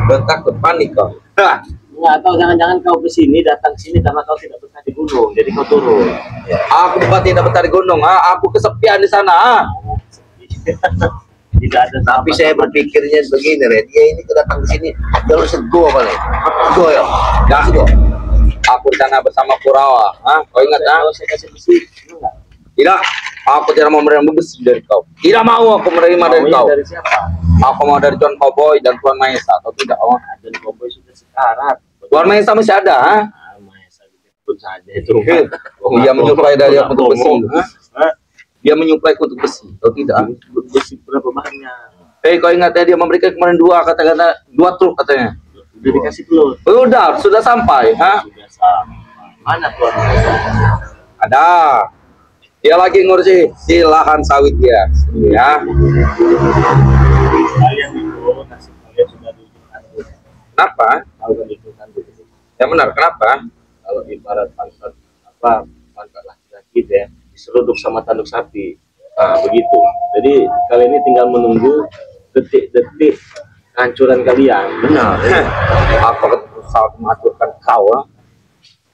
Takut panik kau. Enggak, atau jangan-jangan kau datang sini karena kau tidak betah di gunung, jadi kau turun. Aku tidak betah di gunung, aku kesepian di sana. Tidak ada. Tapi saya berpikirnya begini, Red. Dia ini datang ke sini jalur sego apa nih? Sego ya? Ya, sego. Aku di sana bersama Kurawa. Kau ingat Saya kasih besi. Enggak. Tidak, aku tidak mau menerima besi dari kau. Tidak mau aku menerima dari kau. Dari siapa? Aku mau dari John Cowboy dan Tuan Maesa, atau tidak? John Cowboy sudah sekarat. Tuan Maesa masih ada, Maesa pun saja itu. Dia menyuplai dari aku untuk besi. Dia menyuplai untuk besi, atau tidak? Besi berapa banyak? Kau ingat ya, dia memberikan kemarin kata-kata 2 truk katanya. Udah dikasih belum? Sudah sampai, Sudah sampai. Mana Tuan Maesa? Ada. Dia lagi ngurusi si lahan sawit dia, ya. Kalian itu nasib kalian sudah ditanduk. Kenapa? Kalau itu tanduk itu. Ya benar, kenapa? Kalau ibarat pangkat laki-laki ya, diseruduk sama tanduk sapi. Nah, begitu. Jadi kalian ini tinggal menunggu detik-detik kehancuran kalian. Benar. Aku akan berusaha menghancurkan kau.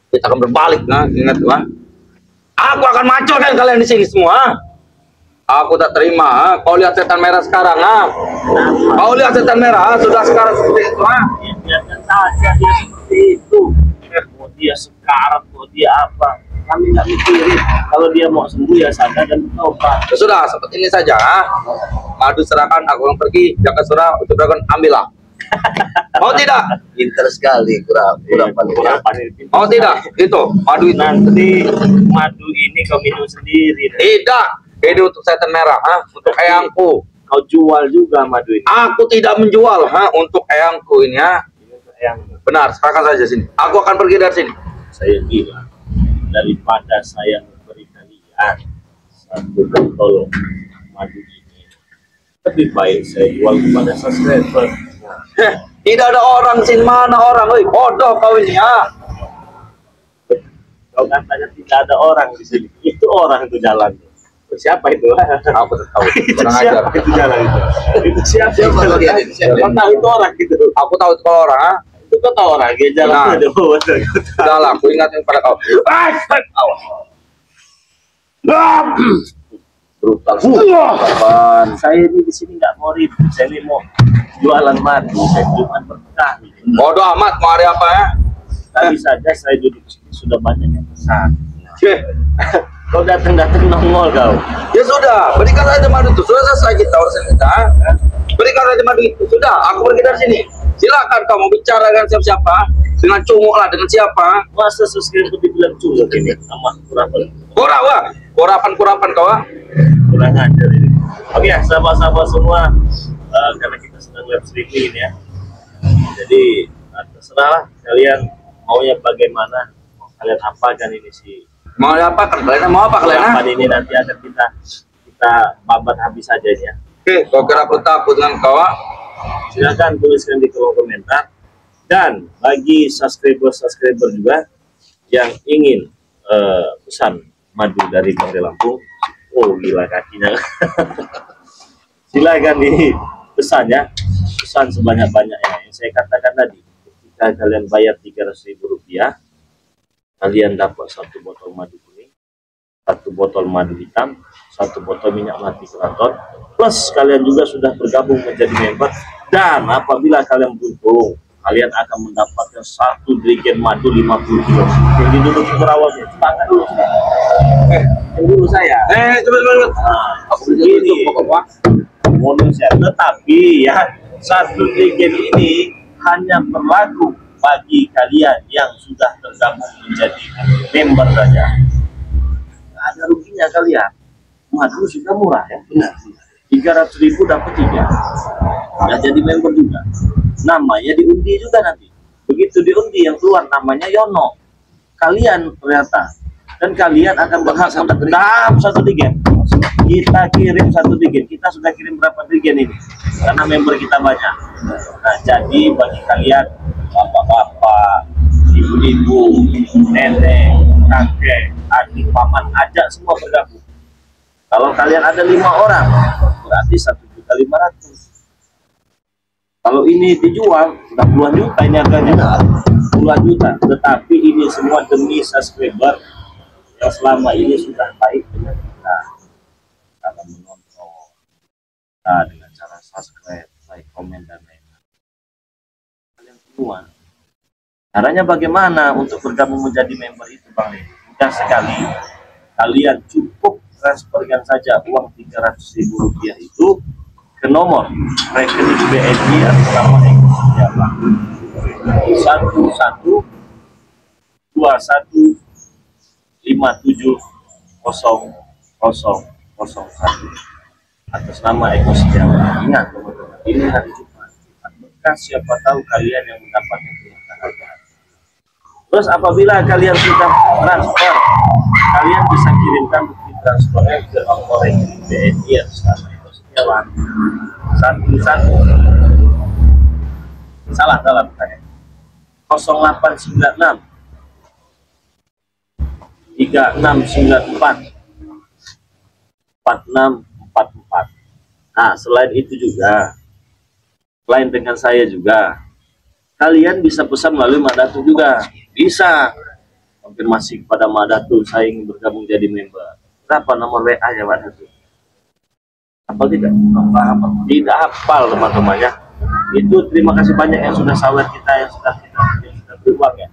Kita akan berbalik, ingat, Aku akan hancurkan kalian di sini semua. Aku tak terima. Kau lihat setan merah sekarang, Kau lihat setan merah sudah sekarang seperti itu, Biarkan saja dia seperti itu. Mau dia sekarat, mau dia apa? Kami nggak mikirin. Kalau dia mau sembuh ya sadar dan bertobat. Sudah seperti ini saja. Madu serahkan, aku akan pergi. Jaka surah untuk dragon, ambillah. Mau tidak? Pintar sekali kurapan. Mau tidak? Itu madu itu. Nanti madu ini kau minum sendiri. Tidak. Ini untuk setan merah, untuk eyangku. Kau jual juga madu ini. Aku tidak menjual, untuk eyangku ini, Yang Benar, serahkan saja sini. Aku akan pergi dari sini. saya bilang, daripada saya memberi kalian satu botol madu ini, lebih baik saya jual kepada subscriber. Tidak ada orang sini, mana orang, bodoh kau ini, Kau katanya tidak ada orang di sini. Itu orang itu jalan. Siapa itu? Aku tahu. Kurang ajar. Siapa itu jalan itu? Itu siapa? Siapa dia? Kau tahu itu orang gitu. Aku tahu itu kalau orang, Itu kau tahu orang dia jalan Nah. ada bawa. Sudah lah, aku ingatin pada kau. Brutal. Saya ini di sini nggak mau ribut. Saya ini mau jualan madu. Saya cuma berkah. Bodoh amat, mau hari apa, Tadi saja saya duduk di sini sudah banyak yang pesan. Kau datang-datang nongol kau. Ya sudah, berikan saja madu itu. Sudah selesai kita urusan kita. Berikan saja madu itu. Sudah, aku pergi dari sini. Silakan kau mau bicara dengan siapa-siapa. Dengan cunguk lah, dengan siapa. Masa subscriber dibilang cunguk ini sama kurapan. Kurapan kau, Kurang ajar ini. Oke, sahabat-sahabat semua, karena kita sedang live streaming ya. Jadi terserahlah kalian maunya bagaimana, mau kalian apakan ini sih. Mau apa kan kalian? Mau apa kalian? Apa ini nanti akan kita babat habis saja ya. Oke, kau kira aku takut dengan kau? Silakan tuliskan di kolom komentar. Dan bagi subscriber juga yang ingin pesan madu dari Bang De Lampung, oh gila kakinya. Silakan di pesan ya, pesan sebanyak-banyaknya. Yang saya katakan tadi, ketika kalian bayar Rp300.000, kalian dapat 1 botol madu kuning, 1 botol madu hitam, 1 botol minyak mati keraton, plus kalian juga sudah bergabung menjadi member. Dan apabila kalian beruntung, kalian akan mendapatkan 1 jerigen madu 50 kilo. Yang duduk di perawatnya, semangat dulu. Dulu saya. Coba. Aku begini, modus saya. Tetapi ya, 1 jerigen ini hanya berlaku bagi kalian yang sudah tergabung menjadi member saja. Nggak ada ruginya kalian. Madu sudah murah ya. Benar. 300.000 dapat 3. Nggak jadi member juga. Namanya diundi juga nanti. Begitu diundi yang keluar namanya Yono. Kalian ternyata. Dan kalian akan berhak mendapatkan 1 digen. Kita kirim 1 digen. Kita sudah kirim berapa digen ini? Karena member kita banyak. Nah, jadi bagi kalian bapak-bapak, ibu-ibu, nenek, kakek, adik, paman, ajak semua bergabung. Kalau kalian ada 5 orang, berarti 1.500.000. Kalau ini dijual sudah puluhan juta ini harganya, puluhan juta. Tetapi ini semua demi subscriber yang selama ini sudah baik dengan kita, cara menonton, dengan cara subscribe, like, komen dan lain-lain. Kalian semua. Caranya bagaimana untuk bergabung menjadi member itu, Bang Lee? Mudah sekali. Kalian cukup transferkan saja uang Rp300.000 itu ke nomor rekening BNI atas nama Eko Setiawan 1121270001 atas nama Eko Setiawan. Ingat teman-teman, ini hari Jumat. Maka siapa tahu kalian yang mendapatkan kebahagiaan. Terus apabila kalian sudah transfer, kalian bisa kirimkan bukti transfernya ke nomor rekening BNI atas nama Eko Setiawan 11 salah bukannya 0896 3694 4644. Nah, selain itu juga, selain dengan saya juga, kalian bisa pesan melalui Madatu juga. Bisa konfirmasi kepada Madatu, saya ingin bergabung jadi member. Berapa nomor WA ya Madatu? Apa tidak? Tidak hafal teman-teman ya. Itu terima kasih banyak yang sudah sawer kita, yang sudah beri uang ya.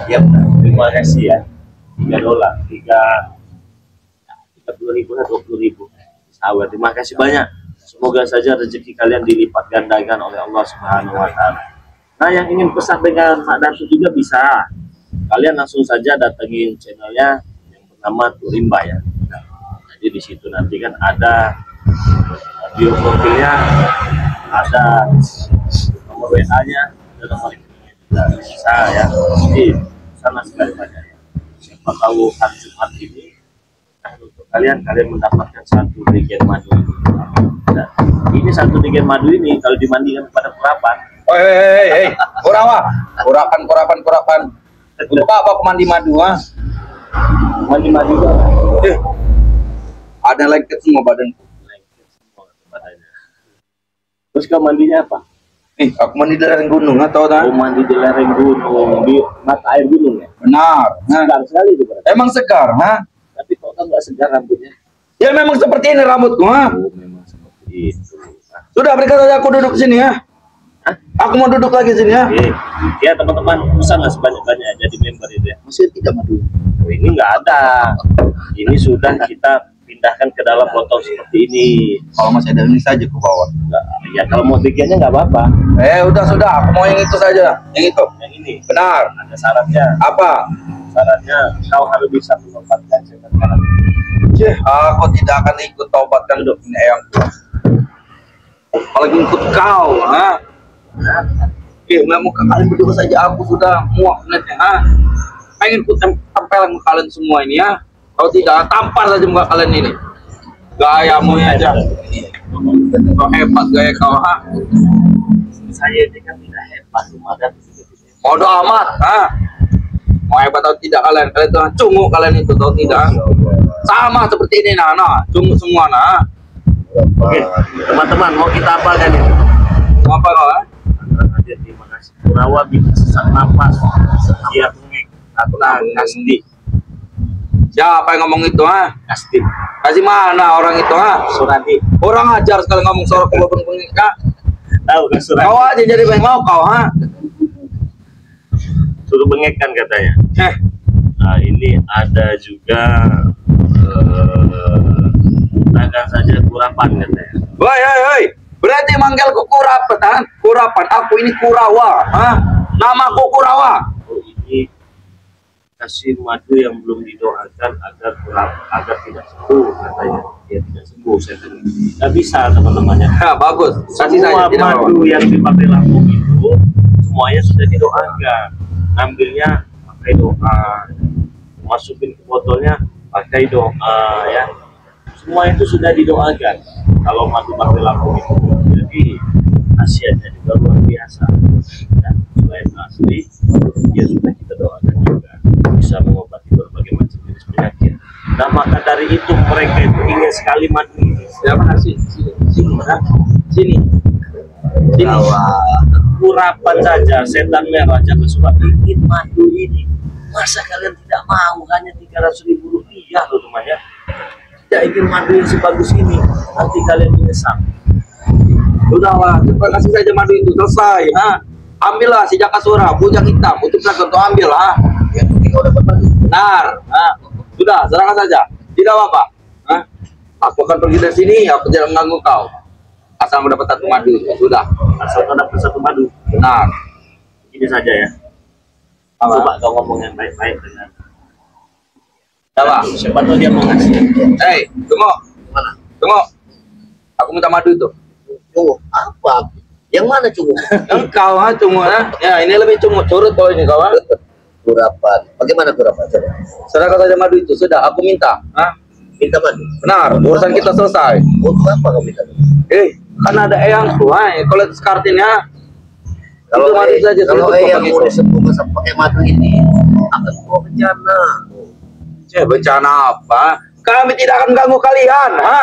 Ya, terima kasih ya. $3, 30.000 atau 20.000 sawer. Terima kasih banyak. Semoga saja rezeki kalian dilipat gandakan oleh Allah Subhanahu wa Ta'ala. Nah, yang ingin pesan dengan Mak Datu juga bisa. Kalian langsung saja datengin channelnya yang bernama Turimba ya. Jadi di situ nanti kan ada video profilnya, ada nomor WA-nya, ada nomor rekeningnya, bisa ya. Jadi sana sekali banyak ya. Siapa tahu hari Jumat ini untuk kalian mendapatkan satu degen madu. Nah, ini satu degen madu ini kalau dimandikan pada kurapan. Hei, kurawa, kurapan. Untuk apa mandi madu? Mandi madu itu ada lengket semua badanku. Badannya. Terus kau mandinya apa? Aku mandi di lereng gunung, atau Oh, mandi di lereng gunung, di mata air gunung ya? Benar. Segar sekali itu berarti. Emang segar, Tapi kok nggak segar rambutnya? Ya memang seperti ini rambutku, Oh, memang seperti itu. Sudah, berikan saja aku duduk sini ya. Aku mau duduk lagi sini ya. Oke. Ya teman-teman, pesanlah sebanyak-banyak jadi member itu ya. Masih tidak madu. Oh, ini nggak ada. Ini sudah kita pindahkan ke dalam botol seperti ini. Kalau masih ada ini saja ke bawah. Ya kalau mau bagiannya nggak apa-apa. Sudah. Aku mau yang itu saja. Yang itu. Yang ini. Benar. Ada syaratnya. Apa? Syaratnya kau harus bisa menempatkan zakat. Aku tidak akan ikut taubatkan hidup ini eyangku. Apalagi ikut kau, mau ke kalian berdua saja, aku sudah muak netnya, pengen ku tempelan ke kalian semua ini ya. Kalau tidak, tampar saja muka kalian ini. Gayamu aja. Kau hebat gaya kau, Saya ini kan tidak hebat, cuma ada bodoh amat, Mau hebat atau tidak kalian tuh cungu kalian itu atau tidak? Sama seperti ini, cungu semua, Oke, teman-teman, mau kita apalkan ini? Mau apa kau, Terima kasih. Kurawa bisa sesak napas, siap ngek, atau ngasdi. Siapa yang ngomong itu, Ngasdi. Kasih mana orang itu, Suradi. Orang ajar sekali ngomong sorok ke bengek, Tahu kan Suradi? Kau aja jadi bengok kau, Suruh bengek kan katanya. Nah, ini ada juga gunakan saja kurapan katanya. Woi, berarti manggilku kurapan, kurapan. Aku ini Kurawa, Namaku Kurawa. Oh, ini kasih madu yang belum didoakan agar tidak sembuh katanya. Ya tidak sembuh, saya bilang. Nggak bisa teman-teman ya. Bagus. Kasih Semua saja tidak madu yang dipakai lambung itu semuanya sudah didoakan. Ngambilnya pakai doa, masukin ke botolnya pakai doa ya. Semua itu sudah didoakan. Kalau madu pakai lambung itu, jadi khasiatnya juga luar biasa. Dan selain asli, dia sudah kita doakan juga bisa mengobati berbagai macam jenis penyakit. Nah maka dari itu mereka itu ingin sekali madu ini Siapa sini? Sini mana? Sini. Sini. Kurapan saja setan merah jaga surat ingin madu ini. Masa kalian tidak mau hanya 300.000 rupiah loh teman ya? Tidak ingin madu yang sebagus ini, nanti kalian menyesal. Sudahlah, cepat kasih saja madu itu selesai. Ha? Ambillah si Jakasura, bujang hitam, untuk untuk ambil. Ha? Yang penting kau dapat madu. Benar. Ha? Sudah, serahkan saja. Tidak apa-apa. Ha? Aku akan pergi dari sini, aku tidak mengganggu kau. Asal mendapat satu madu, sudah. Asal kau dapat satu madu. Benar. Ini saja ya. Apa? Coba kau ngomong yang baik-baik dengan. Apa? Siapa tahu dia mau ngasih. Hei, tunggu. Mana? Tunggu. Aku minta madu itu. Cungu. Apa? Yang mana cungu? Engkau, ha, cungu, ha? Ya, ini lebih cungu. Curut kau ini, kau, ha? Kurapan. Bagaimana kurapan? Coba. Serahkan saja madu itu, sudah. Aku minta. Ha? Minta madu. Benar, urusan kita selesai. Untuk apa kau minta? Kan ada eyangku, ha? Kalau kartinnya, Kalau itu madu saja. kalau cukup yang bagi mau kau. disembuhkan pakai madu ini akan bawa bencana. Bencana apa? Kami tidak akan mengganggu kalian, ha?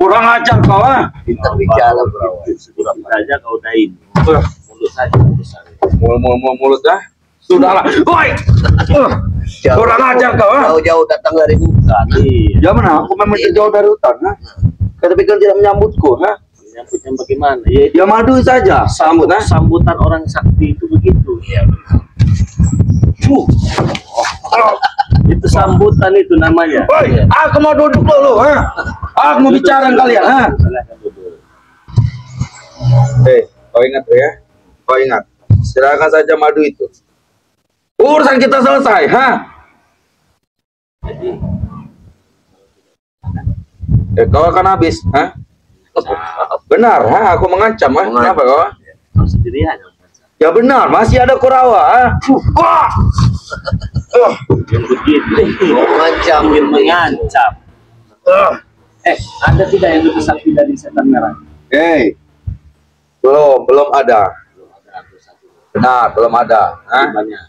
Kurang ajar kau, ha? Pintar bicara bro. Sudah saja kau dain. Mulut saja Mulut, ha? Sudahlah. Woi! Kurang ajar kau, ha? Jauh-jauh datang dari hutan. Iya. Ya mana? Aku memang jauh dari hutan, ha? Kata pikir tidak menyambutku, ha? Menyambutnya bagaimana? Ya, Ya madu saja, sambut, ha? sambutan orang sakti itu begitu. Ya. Itu sambutan itu namanya. Woi, aku mau duduk dulu, ha? Aku mau bicara dengan kalian, ha? Silahkan duduk. Kau ingat ya? Kau ingat? Serahkan saja madu itu. Urusan kita selesai, ha? Jadi, Kau akan habis, ha? Benar, ha? Aku mengancam, ha? Kenapa kau? kau sendirian yang baca. Ya benar, masih ada Kurawa, ha? Wah! Yang begitu. Mau mengancam, Ingin mengancam. Ada tidak yang lebih sakti dari setan merah? Belum ada. Benar, belum ada, ha? Banyak.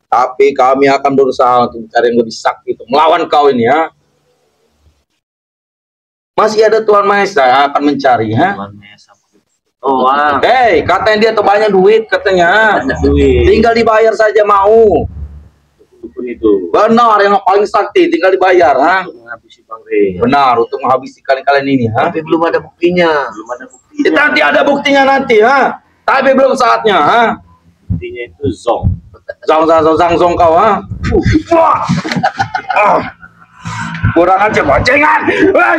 Tapi kami akan berusaha untuk mencari yang lebih sakti untuk melawan kau ini, ha? Masih ada Tuhan Maha Esa yang akan mencari, ha? Oh, wah. Katanya dia tuh banyak duit katanya. Banyak duit. Tinggal dibayar saja mau. Dukun itu. Benar, yang paling sakti tinggal dibayar, ha? Untuk menghabisi Bang Rey. Benar, untuk menghabisi kalian ini, ha? tapi belum ada buktinya. Belum ada buktinya. Nanti ada buktinya nanti, ha? Tapi belum saatnya, ha? Buktinya itu zong. Zong kau, ha? Wah! Kurang aja boncengan.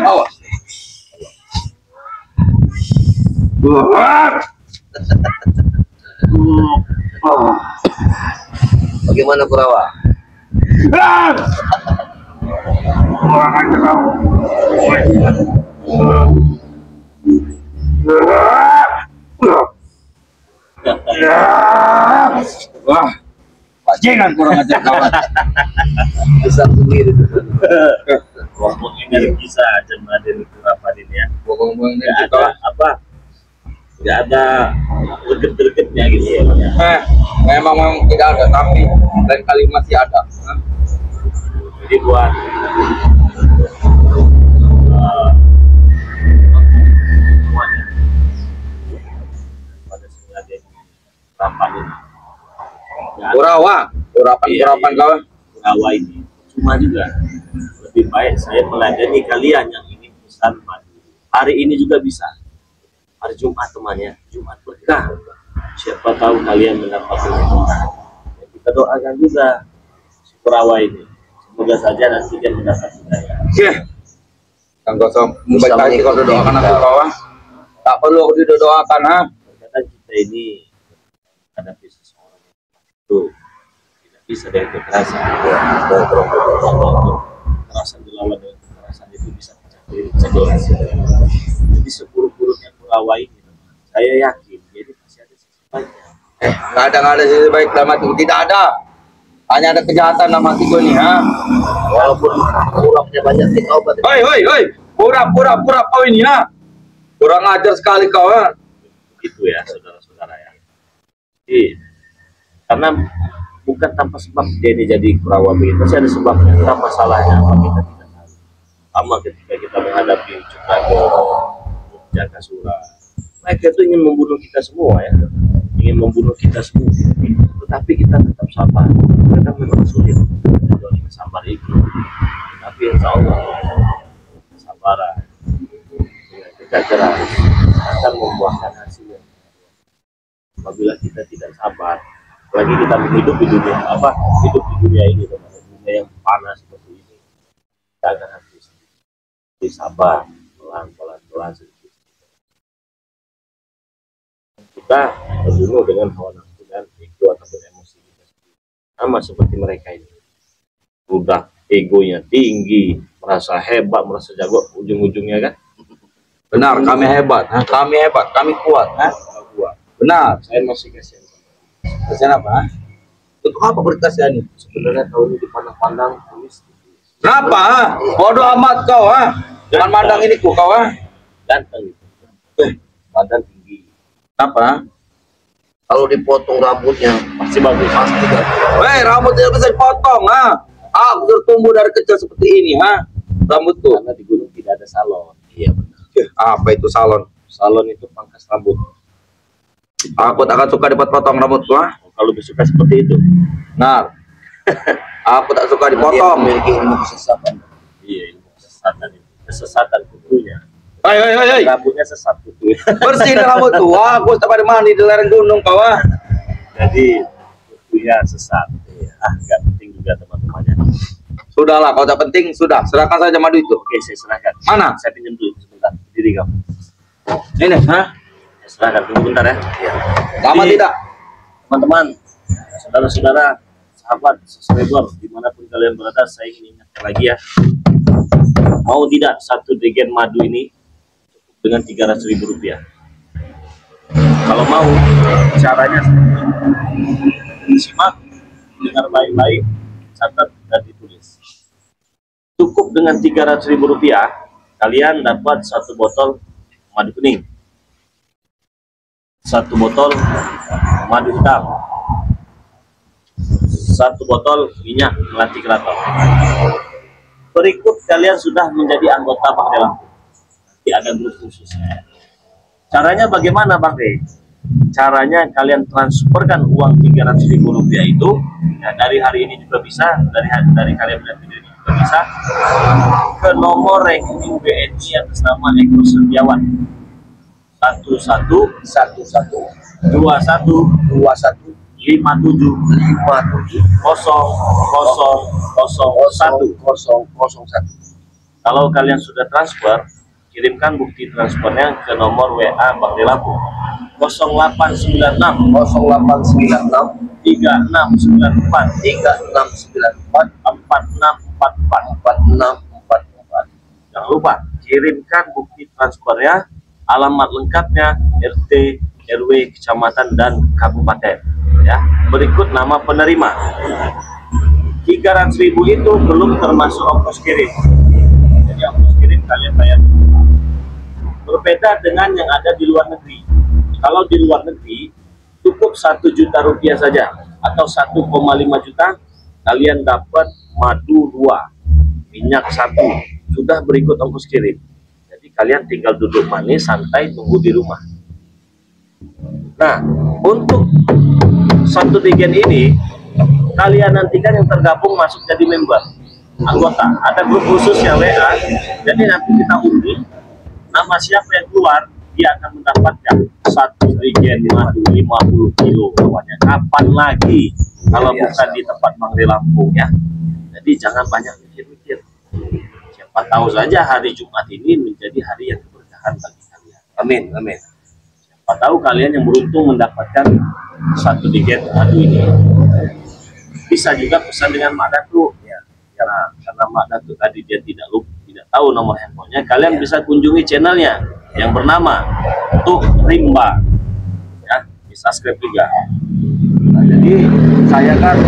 Awas. Bagaimana Kurawa? Kurang aja kau. Wah, boncengan kurang aja kawan. Besar sendiri. Ngomong energi saja Maden Kurapan ini ya. Ngomong-ngomong ini Nggak ada apa? Nggak ada greget-gregetnya gitu ya. memang tidak ada, tapi lain kali masih ada. Jadi buat semuanya pada sengaja Kurapan ini. Nggak ada. Kurapan kawan. Kurawa ini cuma juga lebih baik saya melayani kalian yang ingin pesan madu. Hari ini juga bisa. Hari Jumat temannya, Jumat berkah. Siapa tahu kalian mendapatkan berkah. Kita doakan juga si Kurawa ini. Semoga saja nanti dia mendapat hidayah. Kang Gosong, baik hati kau doakan aku kawan. Tak perlu aku didoakan, ha? Terkadang kita ini hadapi seseorang itu tidak bisa dari kekerasan. Kekerasan dilawan dengan kekerasan itu bisa pecah. Jadi seburuk-buruknya Kurawa ini, saya yakin jadi masih ada sisi baiknya. Kadang ada sisi baik dalam hatiku, tidak ada. Hanya ada kejahatan dalam hatiku ini, ha? Walaupun kurangnya banyak di kau, Hoi, pura-pura kau ini, ha? Kurang ajar sekali kau, ha? Itu ya saudara-saudara ya. Jadi, karena bukan tanpa sebab dia ini jadi Kurawa begitu, pasti ada sebabnya. Entah masalahnya apa kita tidak tahu. Sama ketika kita menghadapi Cukado, Jakasura, mereka itu ingin membunuh kita semua ya, ingin membunuh kita semua. Tetapi kita tetap sabar. Karena memang sulit menjalani sabar itu. Tapi insya Allah kesabaran dengan kerja keras akan membuahkan hasilnya. Apabila kita tidak sabar, apalagi kita hidup di dunia hidup di dunia ini, dunia yang panas seperti ini, kita akan habis. Jadi sabar, pelan-pelan sedikit. Kita terbunuh dengan hawa nafsu dan ego ataupun emosi kita sendiri. Sama seperti mereka ini, udah egonya tinggi, merasa hebat, merasa jago, ujung-ujungnya kan. Benar, kami hebat, kami kuat. Benar. Saya masih kasihan. Kasihan apa? Untuk apa berkasihan ini? Sebenarnya kau ini dipandang-pandang tulis. Kenapa? Bodoh amat kau, jangan mandang ini kau, Ganteng gitu. Badan tinggi. Kenapa? Kalau dipotong rambutnya Pasti bagus. pasti kan. Rambut tidak bisa dipotong, Aku bertumbuh dari kecil seperti ini, Rambut tuh. Karena di gunung tidak ada salon. Iya benar. Apa itu salon? Salon itu pangkas rambut. Aku tak akan suka dipotong rambutku, Kalau suka seperti itu. Benar. Aku tak suka Dia dipotong. memiliki ilmu kesesatan. Iya, ilmu kesesatan itu. Kesesatan kutunya. Hei. Rambutnya sesat kutu. Bersih rambut tuh. Aku tak pada mandi di lereng gunung kau, Jadi kutunya sesat. Nggak penting juga teman-temannya. Sudahlah, kau tak penting, sudah. Serahkan saja madu itu. Oke, saya serahkan. Mana? Saya pinjam dulu sebentar. Diri kamu. Ini, Saya serahkan tunggu bentar ya. Lama Jadi, tidak? Teman-teman, saudara-saudara, sahabat, subscriber, dimanapun kalian berada, saya ingin ingatkan lagi ya. Mau tidak satu degen madu ini cukup dengan Rp300.000. Kalau mau, caranya seperti ini. Simak, dengar baik-baik, catat dan ditulis. Cukup dengan Rp300.000, kalian dapat satu botol madu kuning, satu botol madu hitam, satu botol minyak melati keraton. Berikut kalian sudah menjadi anggota Bang Lampung. Nanti ada grup khususnya. Caranya bagaimana Bang De? Caranya kalian transferkan uang Rp300.000 itu, ya, dari hari ini juga bisa, dari kalian melihat video ini juga bisa, ke nomor rekening BNI atas nama Eko Setiawan 111121 57 Kalau kalian sudah transfer, kirimkan bukti transfernya ke nomor WA Bang De Lampung 0896 3694 4644. Jangan lupa kirimkan bukti transfernya, alamat lengkapnya, RT, RW, kecamatan dan kabupaten. Ya, berikut nama penerima. Rp300.000 itu belum termasuk ongkos kirim. Jadi ongkos kirim kalian bayar. Berbeda dengan yang ada di luar negeri. Kalau di luar negeri cukup Rp1 juta saja atau 1,5 juta, kalian dapat madu 2, minyak 1, sudah berikut ongkos kirim. Jadi kalian tinggal duduk manis, santai, tunggu di rumah. Nah, untuk satu degen ini, kalian nantikan yang tergabung masuk jadi member, anggota. Ada grup khususnya WA, jadi nanti kita undi, nama siapa yang keluar, dia akan mendapatkan satu degen madu 50 kilo bawahnya. Kapan lagi kalau bukan di tempat Bang De Lampung ya. Jadi jangan banyak mikir-mikir. Siapa tahu saja hari Jumat ini menjadi hari yang keberkahan bagi kalian. Amin, amin. Siapa tahu kalian yang beruntung mendapatkan satu degen madu ini. Bisa juga pesan dengan Mak Datu ya. Karena Mak Datu tadi dia tidak tahu nomor handphonenya, kalian bisa kunjungi channelnya yang bernama Tuk Rimba ya, di subscribe juga. Nah, jadi saya kan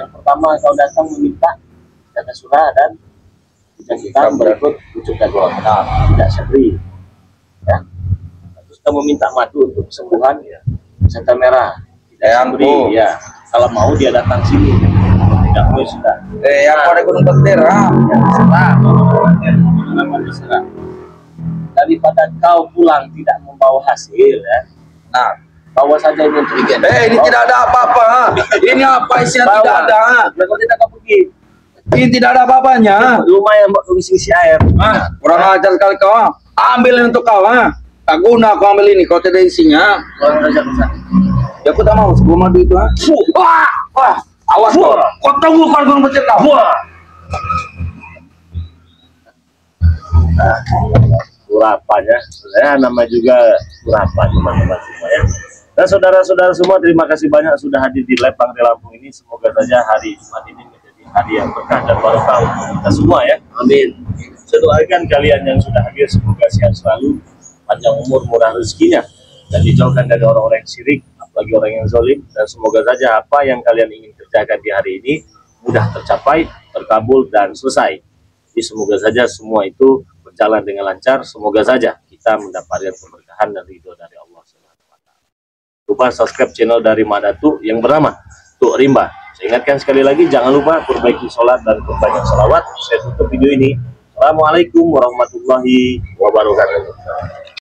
yang pertama kau datang meminta Jakasura dan kita berikut pucuk jagoan, tidak sepri ya. Terus kamu minta madu untuk kesembuhan ya, senta merah tidak sepri ya. Kalau mau dia datang sini kamu sudah. Yang pada Gunung Petir, Serah. Daripada kau pulang tidak membawa hasil ya. Nah, Bawa saja ini untuk weekend. ini tidak ada apa-apa. Ini apa isinya tidak ada. Kalau tidak kau pergi. Ini tidak ada apa-apanya. Lumayan buat isi air. Kurang ajar sekali kau. Ambil ini untuk kau. Tak guna kau ambil ini. Kau tidak isinya. Kurang ajar bisa. Ya aku tak mau. Sebelum madu itu. Wah. Awas kau. Kau tunggu kalau Gunung Petir kau. Kurapan ya. Sebenarnya nama juga kurapan teman-teman semua ya. Dan saudara-saudara semua, terima kasih banyak sudah hadir di live Bang Lampung ini. Semoga saja hari Jumat ini menjadi hari yang berkah dan barokah untuk kita semua ya. Amin. Saya doakan kalian yang sudah hadir semoga sehat selalu, panjang umur, murah rezekinya, dan dijauhkan dari orang-orang yang syirik, apalagi orang yang zalim. Dan semoga saja apa yang kalian ingin kerjakan di hari ini mudah tercapai, terkabul dan selesai. Jadi semoga saja semua itu berjalan dengan lancar. Semoga saja kita mendapatkan keberkahan dan ridho dari Allah. Lupa subscribe channel dari Madatu yang bernama Tuk Rimba. Saya ingatkan sekali lagi, jangan lupa perbaiki sholat dan perbanyak salawat. Saya tutup video ini. Assalamualaikum warahmatullahi wabarakatuh.